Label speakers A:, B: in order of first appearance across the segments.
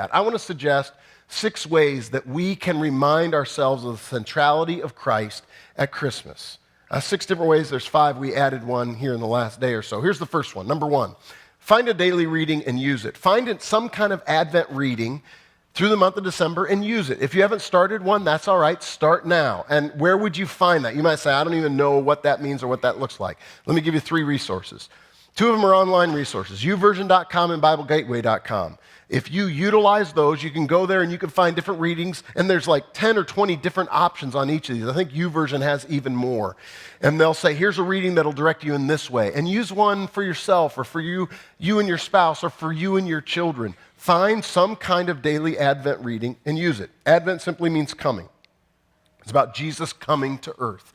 A: that. I want to suggest 6 ways that we can remind ourselves of the centrality of Christ at Christmas. 6 different ways. There's 5. We added one here in the last day or so. Here's the first one. Number 1, find a daily reading and use it. Find some kind of Advent reading through the month of December and use it. If you haven't started one, that's all right. Start now. And where would you find that? You might say, I don't even know what that means or what that looks like. Let me give you 3 resources. 2 of them are online resources, uversion.com and biblegateway.com. If you utilize those, you can go there and you can find different readings, and there's like 10 or 20 different options on each of these. I think YouVersion has even more. And they'll say, here's a reading that'll direct you in this way. And use one for yourself or for you and your spouse or for you and your children. Find some kind of daily Advent reading and use it. Advent simply means coming. It's about Jesus coming to earth.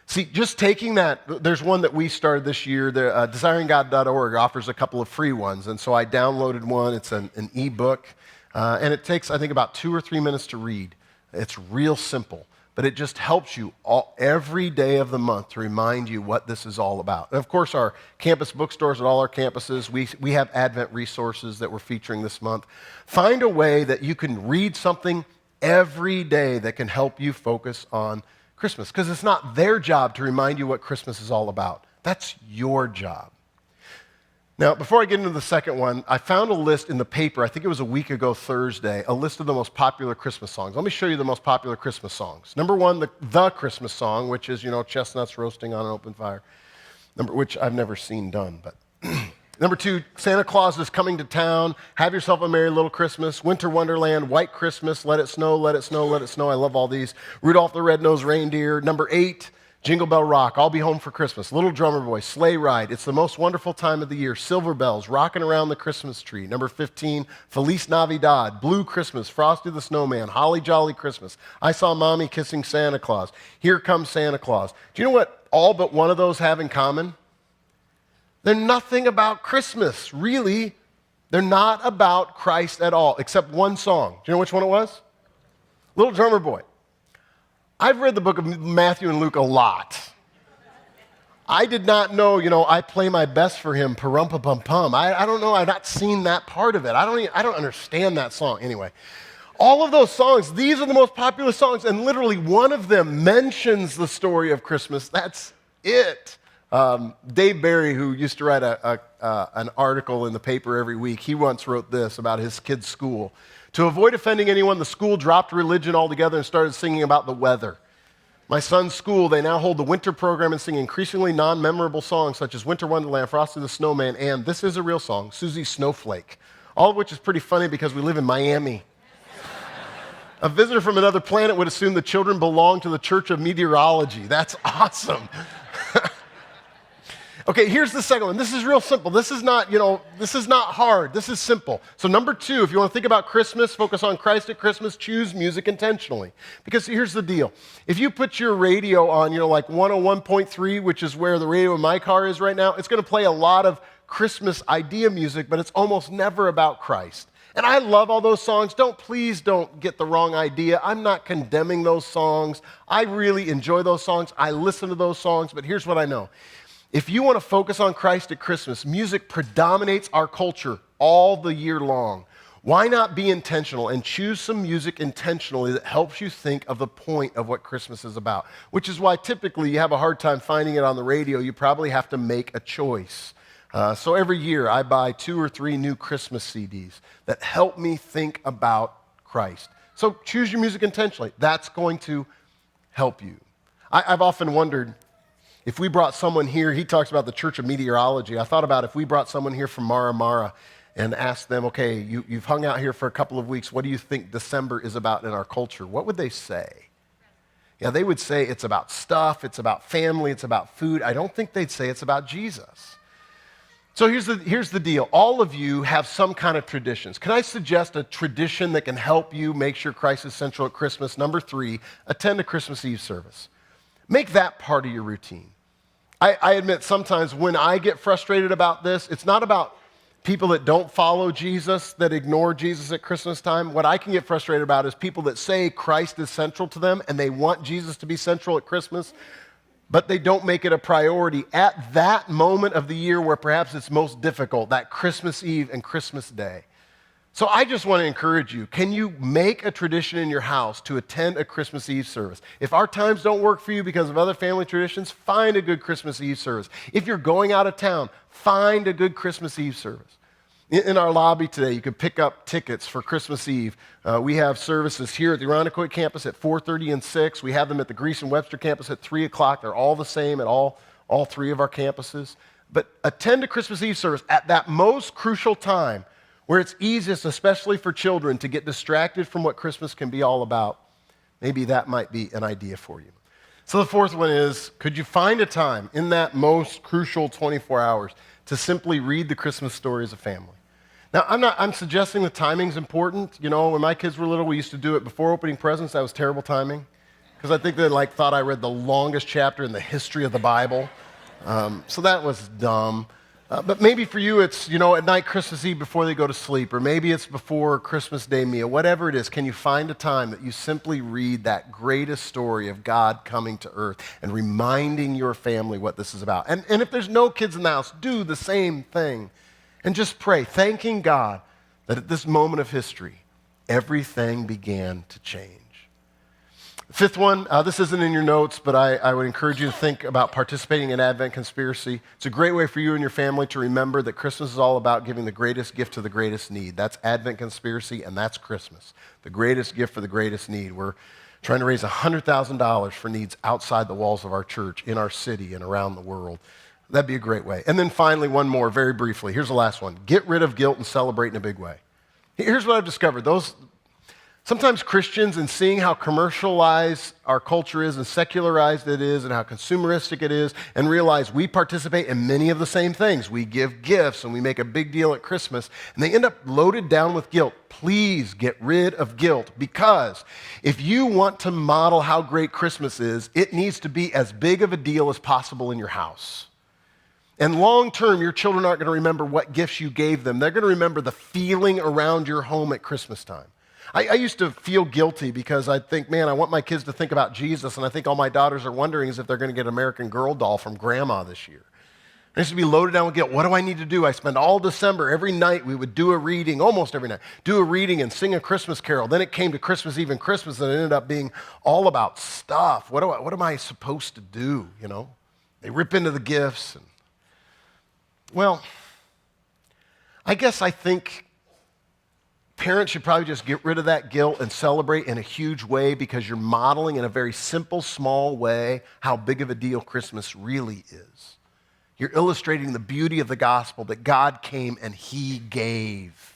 A: See, just taking that, there's one that we started this year, desiringgod.org offers a couple of free ones, and so I downloaded one. It's an e-book, and it takes, I think, about 2 or 3 minutes to read. It's real simple, but it just helps you every day of the month to remind you what this is all about. And of course, our campus bookstores at all our campuses, we have Advent resources that we're featuring this month. Find a way that you can read something every day that can help you focus on Christmas, because it's not their job to remind you what Christmas is all about. That's your job. Now, before I get into the second one, I found a list in the paper, I think it was a week ago Thursday, a list of the most popular Christmas songs. Let me show you the most popular Christmas songs. Number 1, the Christmas song, which is, chestnuts roasting on an open fire, which I've never seen done, but... Number 2, Santa Claus is coming to town, Have Yourself a Merry Little Christmas, Winter Wonderland, White Christmas, Let It Snow, Let It Snow, Let It Snow. I love all these. Rudolph the Red-Nosed Reindeer. Number 8, Jingle Bell Rock, I'll Be Home for Christmas, Little Drummer Boy, Sleigh Ride, It's the Most Wonderful Time of the Year, Silver Bells, Rocking Around the Christmas Tree. Number 15, Feliz Navidad, Blue Christmas, Frosty the Snowman, Holly Jolly Christmas, I Saw Mommy Kissing Santa Claus, Here Comes Santa Claus. Do you know what all but one of those have in common? They're nothing about Christmas, really. They're not about Christ at all, except one song. Do you know which one it was? Little Drummer Boy. I've read the book of Matthew and Luke a lot. I did not know, I play my best for him, pa-rum-pa-pum-pum. I don't know, I've not seen that part of it. I don't understand that song. Anyway, all of those songs, these are the most popular songs, and literally one of them mentions the story of Christmas. That's it. Dave Barry, who used to write an article in the paper every week, he once wrote this about his kid's school. To avoid offending anyone, the school dropped religion altogether and started singing about the weather. My son's school, they now hold the winter program and sing increasingly non-memorable songs such as Winter Wonderland, Frosty the Snowman, and this is a real song, Susie Snowflake, all of which is pretty funny because we live in Miami. A visitor from another planet would assume the children belong to the Church of Meteorology. That's awesome. Okay, here's the second one. This is real simple. This is not, this is not hard. This is simple. So number 2, if you want to think about Christmas, focus on Christ at Christmas, choose music intentionally. Because here's the deal. If you put your radio on, like 101.3, which is where the radio in my car is right now, it's going to play a lot of Christmas idea music, but it's almost never about Christ. And I love all those songs. Please don't get the wrong idea. I'm not condemning those songs. I really enjoy those songs. I listen to those songs, but here's what I know. If you want to focus on Christ at Christmas, music predominates our culture all the year long. Why not be intentional and choose some music intentionally that helps you think of the point of what Christmas is about? Which is why typically you have a hard time finding it on the radio. You probably have to make a choice. So every year I buy 2 or 3 new Christmas CDs that help me think about Christ. So choose your music intentionally. That's going to help you. I've often wondered, if we brought someone here, he talks about the Church of Meteorology. I thought about if we brought someone here from Mara Mara and asked them, okay, you've hung out here for a couple of weeks. What do you think December is about in our culture? What would they say? Yeah, they would say it's about stuff, it's about family, it's about food. I don't think they'd say it's about Jesus. So here's the deal. All of you have some kind of traditions. Can I suggest a tradition that can help you make sure Christ is central at Christmas? Number 3, attend a Christmas Eve service. Make that part of your routine. I admit sometimes when I get frustrated about this, it's not about people that don't follow Jesus, that ignore Jesus at Christmas time. What I can get frustrated about is people that say Christ is central to them and they want Jesus to be central at Christmas, but they don't make it a priority at that moment of the year where perhaps it's most difficult, that Christmas Eve and Christmas Day. So I just want to encourage you, can you make a tradition in your house to attend a Christmas Eve service? If our times don't work for you because of other family traditions, find a good Christmas Eve service. If you're going out of town, find a good Christmas Eve service. In our lobby today, you can pick up tickets for Christmas Eve. We have services here at the Irondequoit campus at 4:30 and 6. We have them at the Greece and Webster campus at 3 o'clock. They're all the same at all three of our campuses. But attend a Christmas Eve service at that most crucial time where it's easiest, especially for children, to get distracted from what Christmas can be all about. Maybe that might be an idea for you. So the fourth one is, could you find a time in that most crucial 24 hours to simply read the Christmas story as a family? Now, I'm suggesting the timing's important. You know, when my kids were little, we used to do it before opening presents. That was terrible timing, because I think they thought I read the longest chapter in the history of the Bible. So that was dumb. But maybe for you, it's, at night, Christmas Eve before they go to sleep, or maybe it's before Christmas Day meal. Whatever it is, can you find a time that you simply read that greatest story of God coming to earth and reminding your family what this is about? And if there's no kids in the house, do the same thing. And just pray, thanking God that at this moment of history, everything began to change. Fifth one, this isn't in your notes, but I would encourage you to think about participating in Advent Conspiracy. It's a great way for you and your family to remember that Christmas is all about giving the greatest gift to the greatest need. That's Advent Conspiracy, and that's Christmas, the greatest gift for the greatest need. We're trying to raise $100,000 for needs outside the walls of our church, in our city, and around the world. That'd be a great way. And then finally, one more, very briefly. Here's the last one. Get rid of guilt and celebrate in a big way. Here's what I've discovered. Sometimes Christians, in seeing how commercialized our culture is and secularized it is and how consumeristic it is, and realize we participate in many of the same things. We give gifts and we make a big deal at Christmas, and they end up loaded down with guilt. Please get rid of guilt, because if you want to model how great Christmas is, it needs to be as big of a deal as possible in your house. And long term, your children aren't going to remember what gifts you gave them. They're going to remember the feeling around your home at Christmas time. I used to feel guilty because I think, man, I want my kids to think about Jesus, and I think all my daughters are wondering is if they're going to get an American Girl doll from Grandma this year. I used to be loaded down with guilt. What do I need to do? I spent all December, every night we would do a reading, almost every night, do a reading and sing a Christmas carol. Then it came to Christmas Eve and Christmas, and it ended up being all about stuff. What am I supposed to do, They rip into the gifts. Well, I think parents should probably just get rid of that guilt and celebrate in a huge way, because you're modeling in a very simple, small way how big of a deal Christmas really is. You're illustrating the beauty of the gospel, that God came and He gave.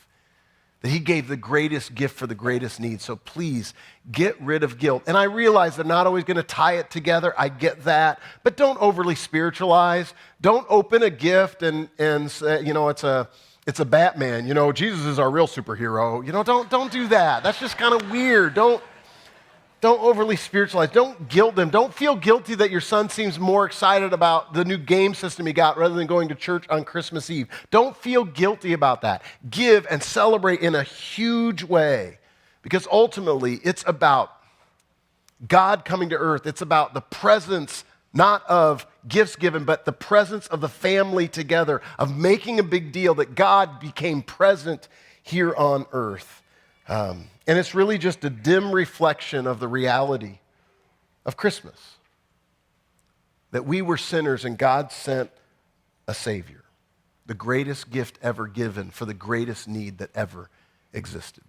A: That He gave the greatest gift for the greatest need. So please, get rid of guilt. And I realize they're not always going to tie it together. I get that. But don't overly spiritualize. Don't open a gift and say, it's a Batman. Jesus is our real superhero. Don't do that. That's just kind of weird. Don't overly spiritualize. Don't guilt them. Don't feel guilty that your son seems more excited about the new game system he got rather than going to church on Christmas Eve. Don't feel guilty about that. Give and celebrate in a huge way, because ultimately it's about God coming to earth. It's about the presence, not of gifts given, but the presence of the family together, of making a big deal that God became present here on earth. And it's really just a dim reflection of the reality of Christmas, that we were sinners and God sent a Savior, the greatest gift ever given for the greatest need that ever existed.